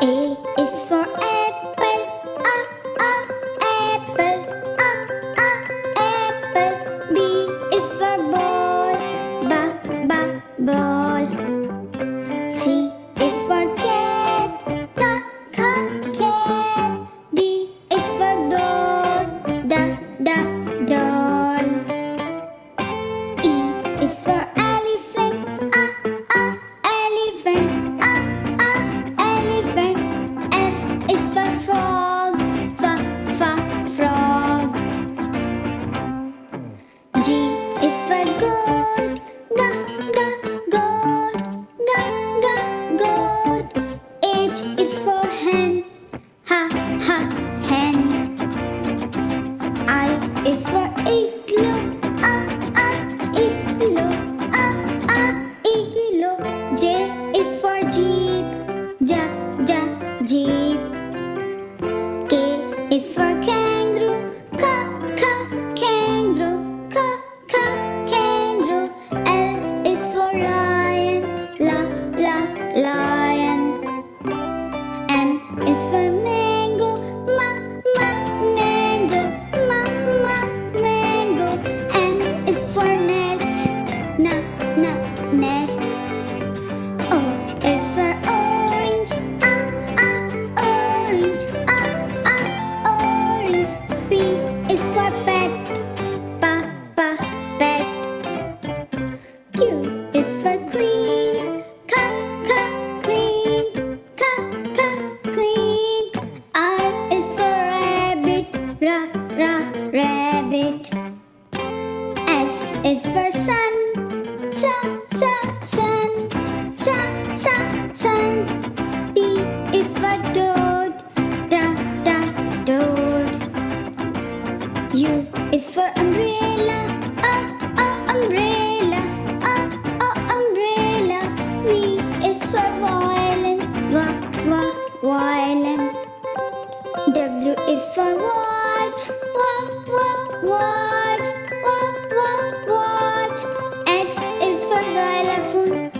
A is for apple, apple, apple. B is for ball, ball. C is for cat, cat. D is for doll, doll. E is for elephant, elephant, elephant. F is for frog, frog. G is for goat, goat. H is for hen, hen. I is for igloo, igloo. J is for jeep, jeep. K is for kangaroo, kangaroo. L is for lion, lion. M is for mango, mango. N is for nest, nest. O is for orange, orange. P is for pet, pet. Q is for queen, queen. R is for rabbit, rabbit. S is for sun, sun. T is for toad, toad. U is for umbrella, umbrella. V is for violin, violin. W is for watch, watch. X is for xylophone,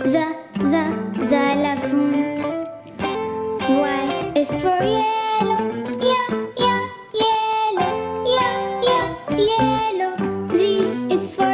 xylophone. Y is for yellow, yellow. Z is for